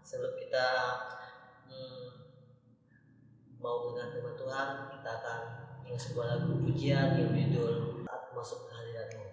Sebelum kita mau mendengar firman Tuhan, kita akan ingat sebuah lagu pujian yang berjudul Saat Masuk ke Hadirat-Mu.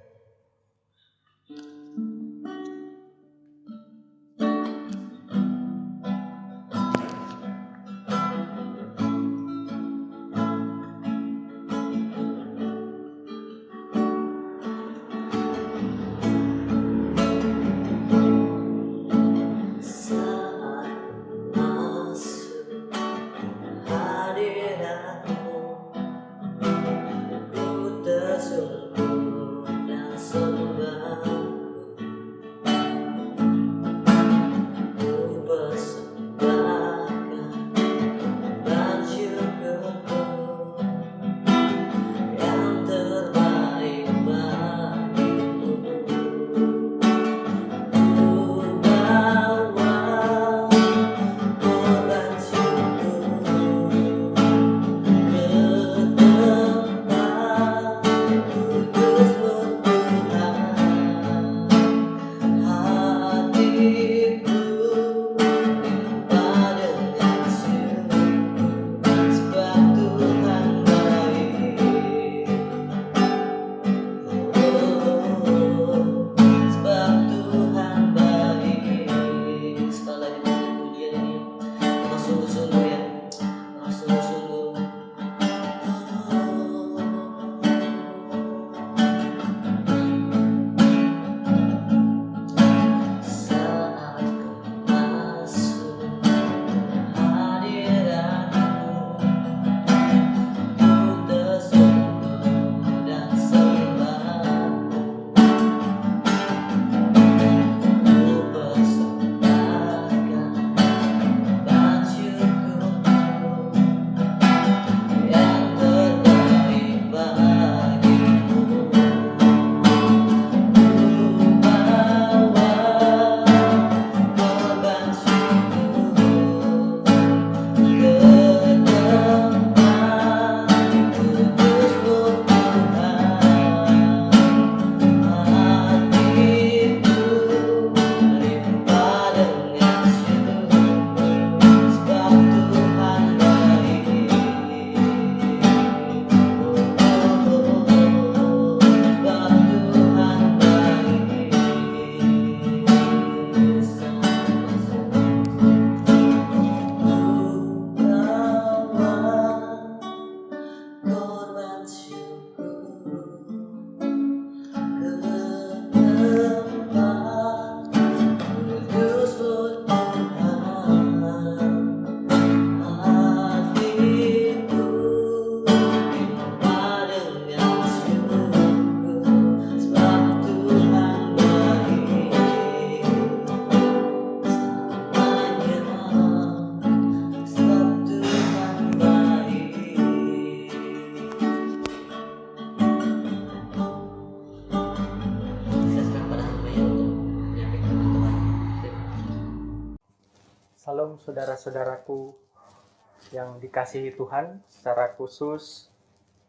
Salam saudara-saudaraku yang dikasihi Tuhan, secara khusus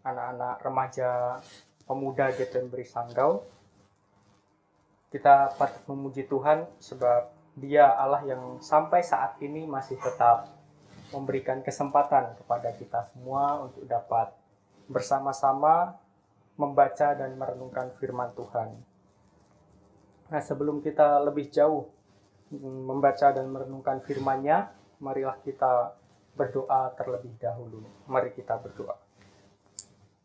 anak-anak remaja pemuda GTMBRI Sanggau. Kita patut memuji Tuhan sebab Dia Allah yang sampai saat ini masih tetap memberikan kesempatan kepada kita semua untuk dapat bersama-sama membaca dan merenungkan firman Tuhan. Nah, sebelum kita lebih jauh membaca dan merenungkan firman-Nya, marilah kita berdoa terlebih dahulu. Mari kita berdoa.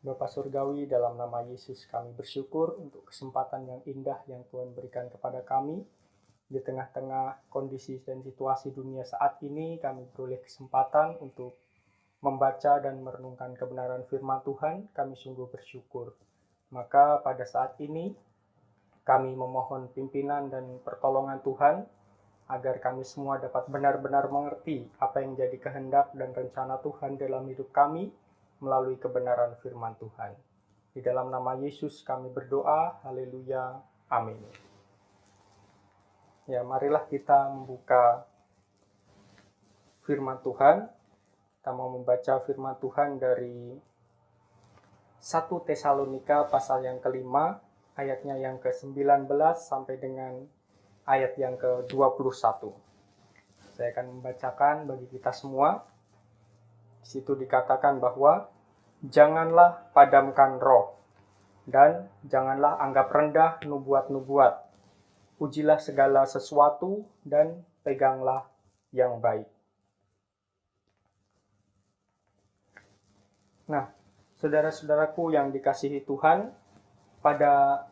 Bapa Surgawi, dalam nama Yesus kami bersyukur untuk kesempatan yang indah yang Tuhan berikan kepada kami. Di tengah-tengah kondisi dan situasi dunia saat ini, kami beroleh kesempatan untuk membaca dan merenungkan kebenaran firman Tuhan. Kami sungguh bersyukur. Maka pada saat ini, kami memohon pimpinan dan pertolongan Tuhan, agar kami semua dapat benar-benar mengerti apa yang jadi kehendak dan rencana Tuhan dalam hidup kami melalui kebenaran firman Tuhan. Di dalam nama Yesus kami berdoa, haleluya, amin. Ya, marilah kita membuka firman Tuhan. Kita mau membaca firman Tuhan dari 1 Tesalonika pasal yang ke-5, ayatnya yang ke-19 sampai dengan ayat yang ke-21. 1 Saya akan membacakan bagi kita semua. Di situ dikatakan bahwa janganlah padamkan roh dan janganlah anggap rendah nubuat-nubuat. Ujilah segala sesuatu dan peganglah yang baik. Nah, saudara-saudaraku yang dikasihi Tuhan, pada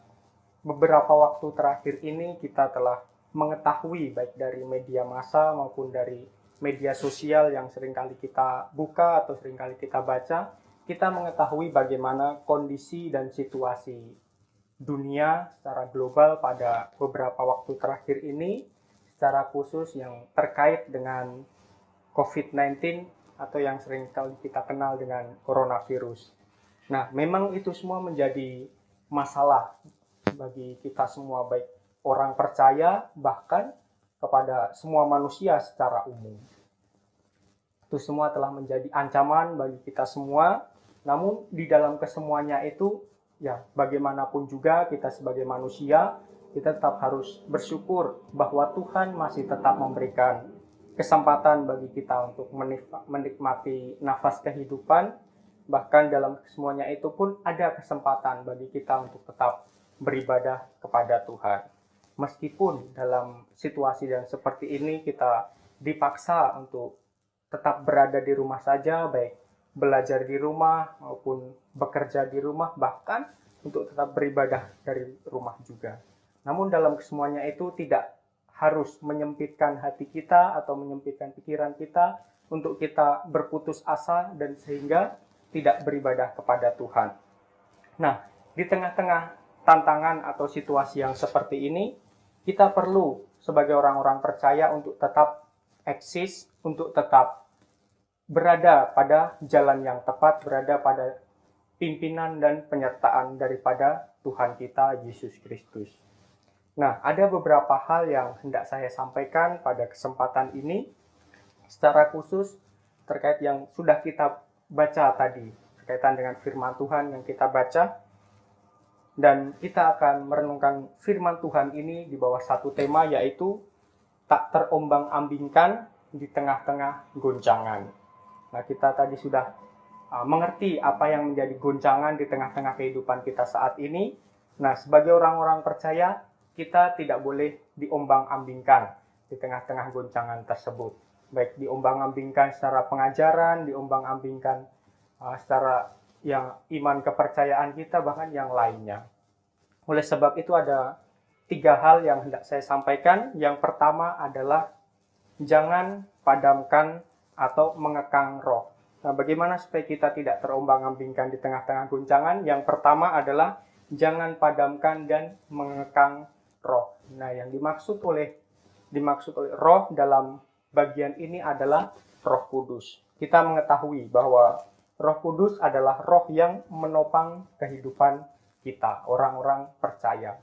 beberapa waktu terakhir ini kita telah mengetahui baik dari media massa maupun dari media sosial yang seringkali kita buka atau seringkali kita baca, kita mengetahui bagaimana kondisi dan situasi dunia secara global pada beberapa waktu terakhir ini, secara khusus yang terkait dengan COVID-19 atau yang sering kali kita kenal dengan coronavirus. Nah, memang itu semua menjadi masalah bagi kita semua, baik orang percaya bahkan kepada semua manusia secara umum. Itu semua telah menjadi ancaman bagi kita semua. Namun di dalam kesemuanya itu, ya bagaimanapun juga kita sebagai manusia, kita tetap harus bersyukur bahwa Tuhan masih tetap memberikan kesempatan bagi kita untuk menikmati nafas kehidupan. Bahkan dalam semuanya itu pun ada kesempatan bagi kita untuk tetap beribadah kepada Tuhan. Meskipun dalam situasi yang seperti ini kita dipaksa untuk tetap berada di rumah saja, baik belajar di rumah maupun bekerja di rumah, bahkan untuk tetap beribadah dari rumah juga. Namun dalam kesemuanya itu tidak harus menyempitkan hati kita atau menyempitkan pikiran kita untuk kita berputus asa dan sehingga tidak beribadah kepada Tuhan. Nah, di tengah-tengah tantangan atau situasi yang seperti ini, kita perlu sebagai orang-orang percaya untuk tetap eksis, untuk tetap berada pada jalan yang tepat, berada pada pimpinan dan penyertaan daripada Tuhan kita, Yesus Kristus. Nah, ada beberapa hal yang hendak saya sampaikan pada kesempatan ini, secara khusus terkait yang sudah kita baca tadi, berkaitan dengan firman Tuhan yang kita baca. Dan kita akan merenungkan firman Tuhan ini di bawah satu tema, yaitu tak terombang-ambingkan di tengah-tengah goncangan. Nah, kita tadi sudah mengerti apa yang menjadi goncangan di tengah-tengah kehidupan kita saat ini. Nah, sebagai orang-orang percaya, kita tidak boleh diombang-ambingkan di tengah-tengah goncangan tersebut. Baik diombang-ambingkan secara pengajaran, diombang-ambingkan secara yang iman kepercayaan kita, bahkan yang lainnya. Oleh sebab itu ada 3 hal yang hendak saya sampaikan. Yang pertama adalah jangan padamkan atau mengekang roh. Nah, bagaimana supaya kita tidak terombang-ambingkan di tengah-tengah goncangan? Yang pertama adalah jangan padamkan dan mengekang roh. Nah, yang dimaksud oleh roh dalam bagian ini adalah Roh Kudus. Kita mengetahui bahwa Roh Kudus adalah roh yang menopang kehidupan kita, orang-orang percaya.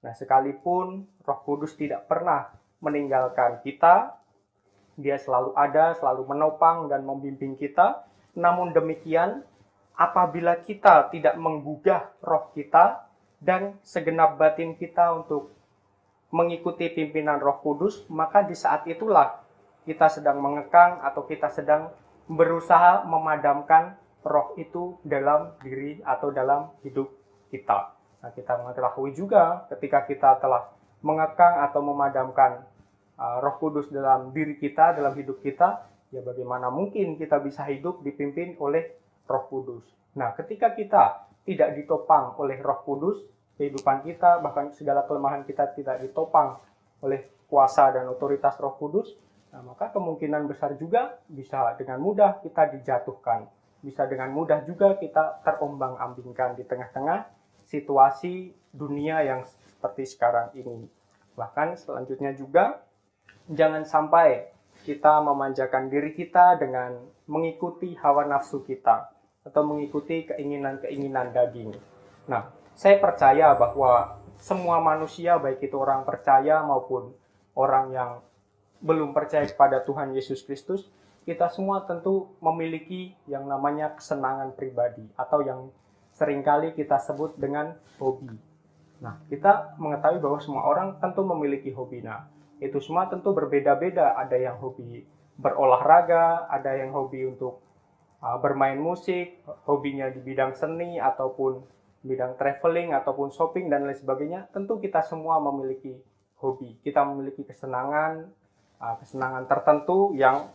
Nah, sekalipun Roh Kudus tidak pernah meninggalkan kita, Dia selalu ada, selalu menopang dan membimbing kita. Namun demikian, apabila kita tidak menggugah roh kita dan segenap batin kita untuk mengikuti pimpinan Roh Kudus, maka di saat itulah kita sedang mengekang atau kita sedang berusaha memadamkan roh itu dalam diri atau dalam hidup kita. Nah, kita mengetahui juga ketika kita telah mengekang atau memadamkan Roh Kudus dalam diri kita, dalam hidup kita, ya bagaimana mungkin kita bisa hidup dipimpin oleh Roh Kudus. Nah, ketika kita tidak ditopang oleh Roh Kudus, kehidupan kita, bahkan segala kelemahan kita tidak ditopang oleh kuasa dan otoritas Roh Kudus, nah, maka kemungkinan besar juga bisa dengan mudah kita dijatuhkan. Bisa dengan mudah juga kita terombang-ambingkan di tengah-tengah situasi dunia yang seperti sekarang ini. Bahkan selanjutnya juga, jangan sampai kita memanjakan diri kita dengan mengikuti hawa nafsu kita atau mengikuti keinginan-keinginan daging. Nah, saya percaya bahwa semua manusia, baik itu orang percaya maupun orang yang belum percaya kepada Tuhan Yesus Kristus, kita semua tentu memiliki yang namanya kesenangan pribadi atau yang seringkali kita sebut dengan hobi. Nah, kita mengetahui bahwa semua orang tentu memiliki hobi. Nah, Itu semua tentu berbeda-beda. Ada yang hobi berolahraga, ada yang hobi untuk bermain musik, hobinya di bidang seni ataupun bidang traveling ataupun shopping dan lain sebagainya. Tentu kita semua memiliki hobi, kita memiliki kesenangan tertentu yang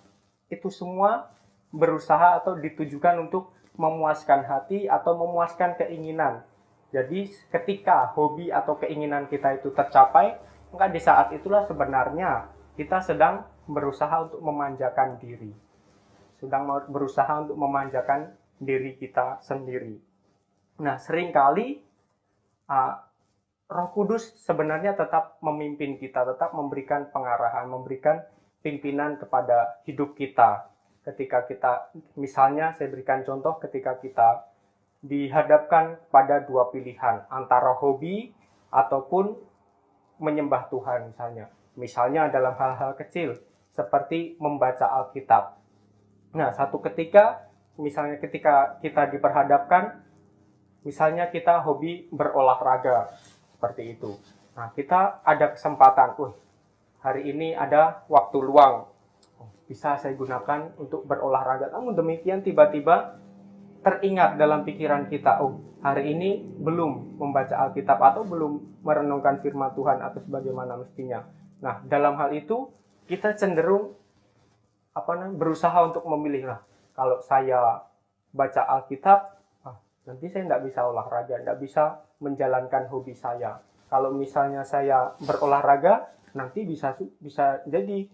itu semua berusaha atau ditujukan untuk memuaskan hati atau memuaskan keinginan. Jadi ketika hobi atau keinginan kita itu tercapai, maka di saat itulah sebenarnya kita sedang berusaha untuk memanjakan diri. Sedang berusaha untuk memanjakan diri kita sendiri. Nah, seringkali Roh Kudus sebenarnya tetap memimpin kita, tetap memberikan pengarahan, memberikan pimpinan kepada hidup kita. Ketika kita, misalnya saya berikan contoh, ketika kita dihadapkan pada dua pilihan, antara hobi ataupun menyembah Tuhan misalnya. Misalnya dalam hal-hal kecil, seperti membaca Alkitab. Nah, satu ketika, misalnya ketika kita diperhadapkan, misalnya kita hobi berolahraga, seperti itu. Nah, kita ada kesempatan, hari ini ada waktu luang, bisa saya gunakan untuk berolahraga. Namun demikian tiba-tiba teringat dalam pikiran kita, hari ini belum membaca Alkitab atau belum merenungkan firman Tuhan atau sebagaimana mestinya. Nah, dalam hal itu kita cenderung berusaha untuk memilih. Kalau saya baca Alkitab, nanti saya tidak bisa olahraga, tidak bisa menjalankan hobi saya. Kalau misalnya saya berolahraga, nanti bisa jadi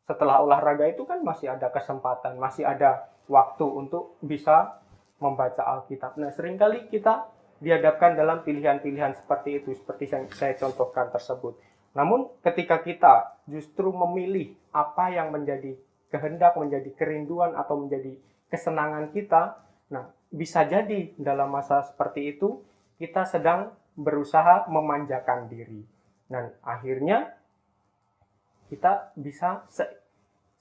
setelah olahraga itu kan masih ada kesempatan, masih ada waktu untuk bisa membaca Alkitab. Nah, seringkali kita dihadapkan dalam pilihan-pilihan seperti itu, seperti yang saya contohkan tersebut. Namun ketika kita justru memilih apa yang menjadi kehendak, menjadi kerinduan, atau menjadi kesenangan kita, nah, bisa jadi dalam masa seperti itu kita sedang berusaha memanjakan diri. Dan akhirnya kita bisa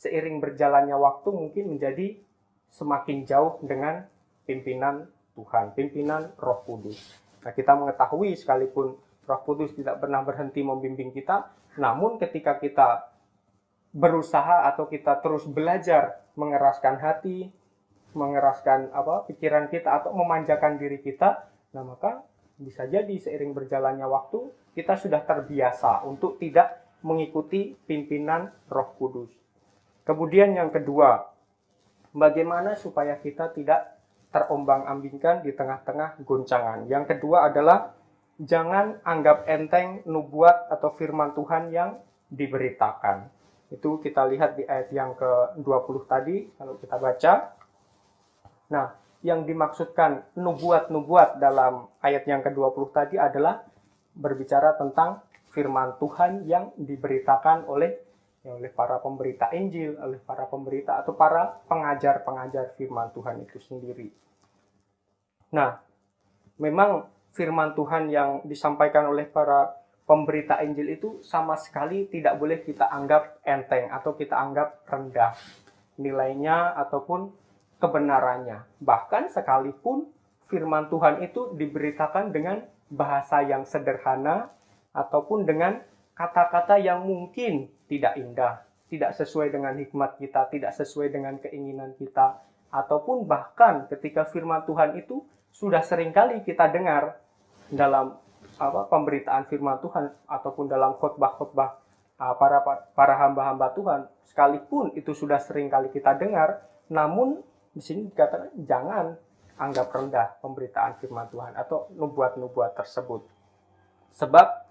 seiring berjalannya waktu mungkin menjadi semakin jauh dengan pimpinan Tuhan, pimpinan Roh Kudus. Nah, kita mengetahui sekalipun Roh Kudus tidak pernah berhenti membimbing kita, namun ketika kita berusaha atau kita terus belajar mengeraskan hati, mengeraskan pikiran kita atau memanjakan diri kita, nah maka bisa jadi seiring berjalannya waktu kita sudah terbiasa untuk tidak mengikuti pimpinan Roh Kudus. Kemudian yang kedua, bagaimana supaya kita tidak terombang-ambingkan di tengah-tengah goncangan. Yang kedua adalah jangan anggap enteng nubuat atau firman Tuhan yang diberitakan. Itu kita lihat di ayat yang ke-20 tadi, kalau kita baca. Nah, yang dimaksudkan nubuat-nubuat dalam ayat yang ke-20 tadi adalah berbicara tentang firman Tuhan yang diberitakan oleh para pemberita Injil, oleh para pemberita atau para pengajar-pengajar firman Tuhan itu sendiri. Nah, memang firman Tuhan yang disampaikan oleh para pemberita Injil itu sama sekali tidak boleh kita anggap enteng atau kita anggap rendah nilainya ataupun kebenarannya. Bahkan sekalipun firman Tuhan itu diberitakan dengan bahasa yang sederhana ataupun dengan kata-kata yang mungkin tidak indah, tidak sesuai dengan hikmat kita, tidak sesuai dengan keinginan kita, ataupun bahkan ketika firman Tuhan itu sudah seringkali kita dengar dalam pemberitaan firman Tuhan ataupun dalam khotbah-khotbah para hamba-hamba Tuhan, sekalipun itu sudah seringkali kita dengar, namun di sini dikatakan jangan anggap rendah pemberitaan firman Tuhan atau nubuat-nubuat tersebut. Sebab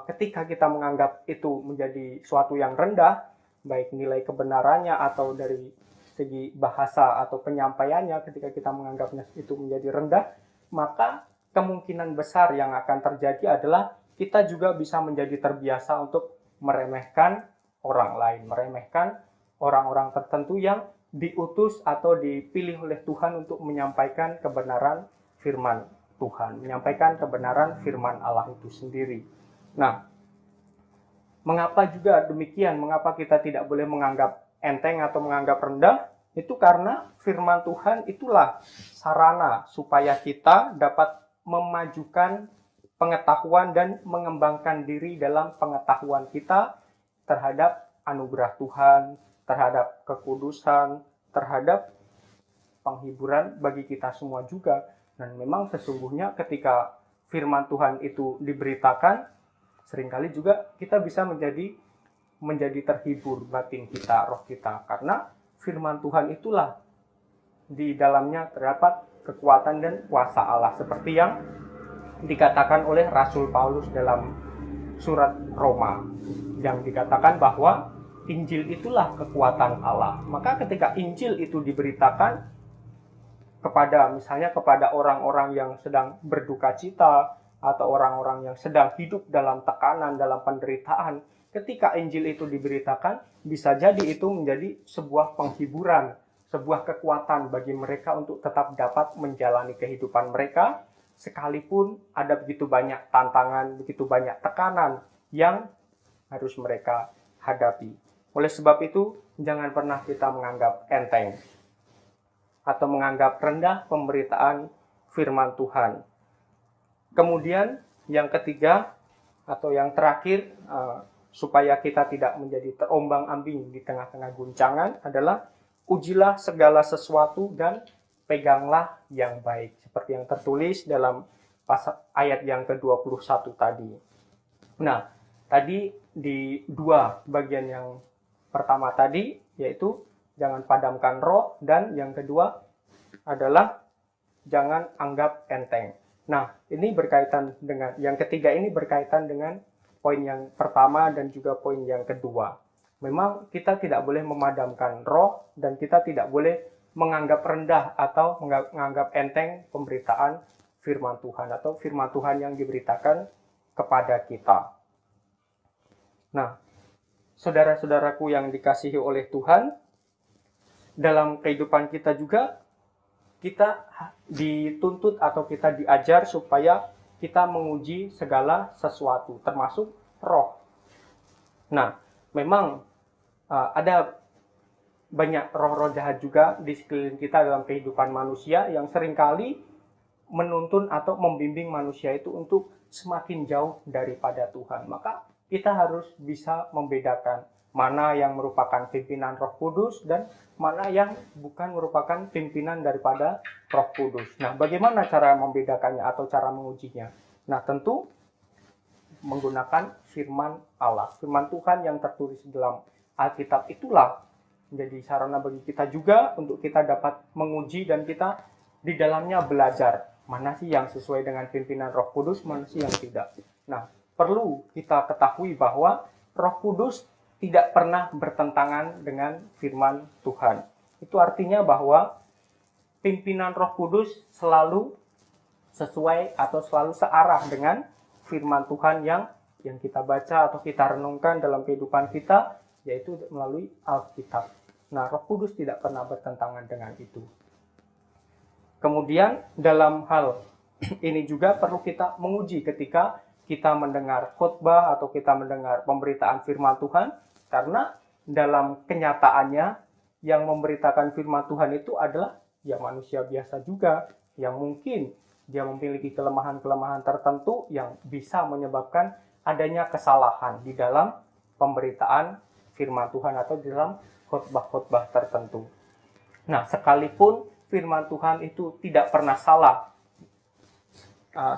ketika kita menganggap itu menjadi suatu yang rendah, baik nilai kebenarannya atau dari segi bahasa atau penyampaiannya, ketika kita menganggapnya itu menjadi rendah, maka kemungkinan besar yang akan terjadi adalah kita juga bisa menjadi terbiasa untuk meremehkan orang lain, meremehkan orang-orang tertentu yang diutus atau dipilih oleh Tuhan untuk menyampaikan kebenaran firman Tuhan, menyampaikan kebenaran firman Allah itu sendiri. Nah, mengapa juga demikian? Mengapa kita tidak boleh menganggap enteng atau menganggap rendah? Itu karena firman Tuhan itulah sarana supaya kita dapat memajukan pengetahuan dan mengembangkan diri dalam pengetahuan kita terhadap anugerah Tuhan, terhadap kekudusan, terhadap penghiburan bagi kita semua juga. Dan memang sesungguhnya ketika firman Tuhan itu diberitakan, seringkali juga kita bisa menjadi terhibur batin kita, roh kita, karena firman Tuhan itulah di dalamnya terdapat kekuatan dan kuasa Allah, seperti yang dikatakan oleh Rasul Paulus dalam surat Roma, yang dikatakan bahwa Injil itulah kekuatan Allah. Maka ketika Injil itu diberitakan misalnya kepada orang-orang yang sedang berduka cita, atau orang-orang yang sedang hidup dalam tekanan, dalam penderitaan, ketika Injil itu diberitakan, bisa jadi itu menjadi sebuah penghiburan, sebuah kekuatan bagi mereka untuk tetap dapat menjalani kehidupan mereka, sekalipun ada begitu banyak tantangan, begitu banyak tekanan yang harus mereka hadapi. Oleh sebab itu, jangan pernah kita menganggap enteng atau menganggap rendah pemberitaan firman Tuhan. Kemudian yang ketiga atau yang terakhir, supaya kita tidak menjadi terombang-ambing di tengah-tengah guncangan adalah ujilah segala sesuatu dan peganglah yang baik. Seperti yang tertulis dalam ayat yang ke-21 tadi. Nah, tadi di dua bagian yang pertama tadi, yaitu jangan padamkan roh, dan yang kedua adalah jangan anggap enteng. Nah, ini berkaitan dengan, yang ketiga ini berkaitan dengan poin yang pertama dan juga poin yang kedua. Memang kita tidak boleh memadamkan roh, dan kita tidak boleh menganggap rendah atau menganggap enteng pemberitaan firman Tuhan atau firman Tuhan yang diberitakan kepada kita. Nah, saudara-saudaraku yang dikasihi oleh Tuhan, dalam kehidupan kita juga kita dituntut atau kita diajar supaya kita menguji segala sesuatu, termasuk roh. Nah, memang ada banyak roh-roh jahat juga di sekeliling kita dalam kehidupan manusia yang seringkali menuntun atau membimbing manusia itu untuk semakin jauh daripada Tuhan. Maka kita harus bisa membedakan mana yang merupakan pimpinan Roh Kudus dan mana yang bukan merupakan pimpinan daripada Roh Kudus. Nah, bagaimana cara membedakannya atau cara mengujinya? Nah, tentu menggunakan firman Allah. Firman Tuhan yang tertulis dalam Alkitab itulah menjadi sarana bagi kita juga untuk kita dapat menguji dan kita di dalamnya belajar mana sih yang sesuai dengan pimpinan Roh Kudus, mana sih yang tidak. Nah, perlu kita ketahui bahwa Roh Kudus tidak pernah bertentangan dengan firman Tuhan. Itu artinya bahwa pimpinan Roh Kudus selalu sesuai atau selalu searah dengan firman Tuhan yang kita baca atau kita renungkan dalam kehidupan kita, yaitu melalui Alkitab. Nah, Roh Kudus tidak pernah bertentangan dengan itu. Kemudian dalam hal ini juga perlu kita menguji ketika kita mendengar khotbah atau kita mendengar pemberitaan firman Tuhan, karena dalam kenyataannya yang memberitakan firman Tuhan itu adalah ya manusia biasa juga, yang mungkin dia memiliki kelemahan-kelemahan tertentu yang bisa menyebabkan adanya kesalahan di dalam pemberitaan firman Tuhan atau di dalam khotbah-khotbah tertentu. Nah, sekalipun firman Tuhan itu tidak pernah salah,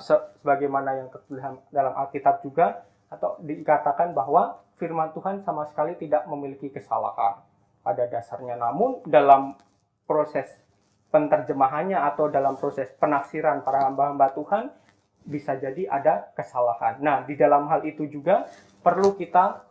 sebagaimana yang tertulis dalam Alkitab juga, atau dikatakan bahwa firman Tuhan sama sekali tidak memiliki kesalahan pada dasarnya. Namun dalam proses penterjemahannya atau dalam proses penafsiran para hamba-hamba Tuhan bisa jadi ada kesalahan. Nah, di dalam hal itu juga perlu kita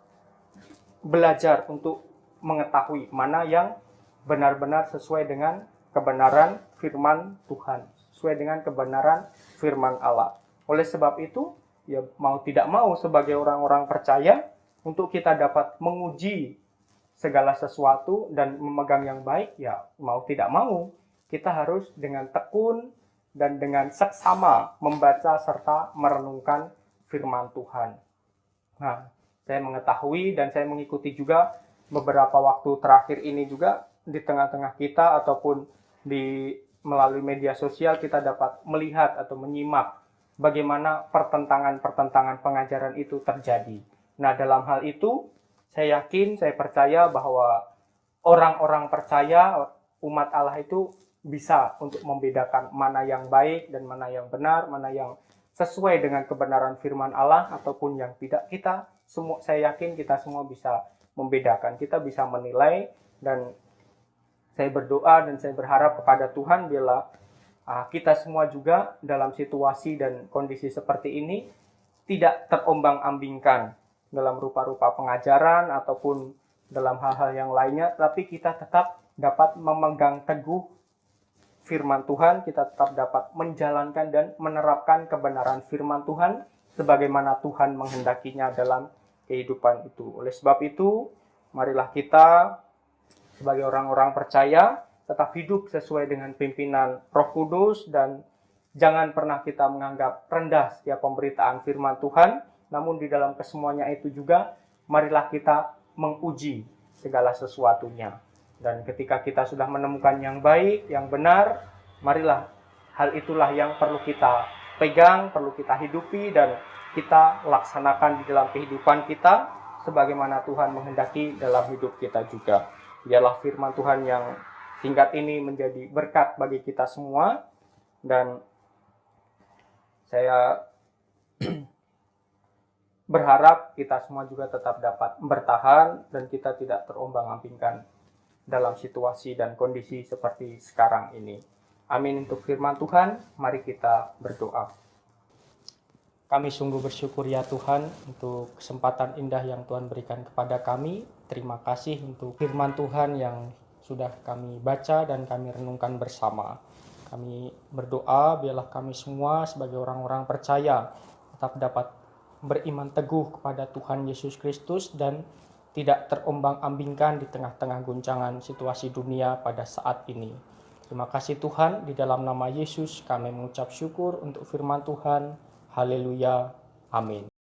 belajar untuk mengetahui mana yang benar-benar sesuai dengan kebenaran firman Tuhan, sesuai dengan kebenaran firman Allah. Oleh sebab itu, ya mau tidak mau sebagai orang-orang percaya, untuk kita dapat menguji segala sesuatu dan memegang yang baik, ya mau tidak mau kita harus dengan tekun dan dengan seksama membaca serta merenungkan firman Tuhan. Nah, saya mengetahui dan saya mengikuti juga beberapa waktu terakhir ini juga di tengah-tengah kita ataupun melalui media sosial kita dapat melihat atau menyimak bagaimana pertentangan-pertentangan pengajaran itu terjadi. Nah, dalam hal itu Saya yakin, saya percaya bahwa orang-orang percaya, umat Allah itu bisa untuk membedakan mana yang baik dan mana yang benar, mana yang sesuai dengan kebenaran firman Allah ataupun yang tidak. Saya yakin kita semua bisa membedakan, kita bisa menilai, dan saya berdoa dan saya berharap kepada Tuhan bila kita semua juga dalam situasi dan kondisi seperti ini tidak terombang-ambingkan dalam rupa-rupa pengajaran ataupun dalam hal-hal yang lainnya, tapi kita tetap dapat memegang teguh firman Tuhan, kita tetap dapat menjalankan dan menerapkan kebenaran firman Tuhan sebagaimana Tuhan menghendakinya dalam kehidupan itu. Oleh sebab itu, marilah kita sebagai orang-orang percaya tetap hidup sesuai dengan pimpinan Roh Kudus, dan jangan pernah kita menganggap rendah setiap pemberitaan firman Tuhan, namun di dalam kesemuanya itu juga marilah kita menguji segala sesuatunya. Dan ketika kita sudah menemukan yang baik, yang benar, marilah hal itulah yang perlu kita pegang, perlu kita hidupi, dan kita laksanakan di dalam kehidupan kita sebagaimana Tuhan menghendaki dalam hidup kita juga. Biarlah firman Tuhan yang singkat ini menjadi berkat bagi kita semua, dan saya berharap kita semua juga tetap dapat bertahan dan kita tidak terombang-ambingkan dalam situasi dan kondisi seperti sekarang ini. Amin untuk firman Tuhan. Mari kita berdoa. Kami sungguh bersyukur ya Tuhan untuk kesempatan indah yang Tuhan berikan kepada kami. Terima kasih untuk firman Tuhan yang sudah kami baca dan kami renungkan bersama. Kami berdoa biarlah kami semua sebagai orang-orang percaya tetap dapat beriman teguh kepada Tuhan Yesus Kristus dan tidak terombang-ambingkan di tengah-tengah guncangan situasi dunia pada saat ini. Terima kasih Tuhan, di dalam nama Yesus kami mengucap syukur untuk firman Tuhan. Haleluya. Amin.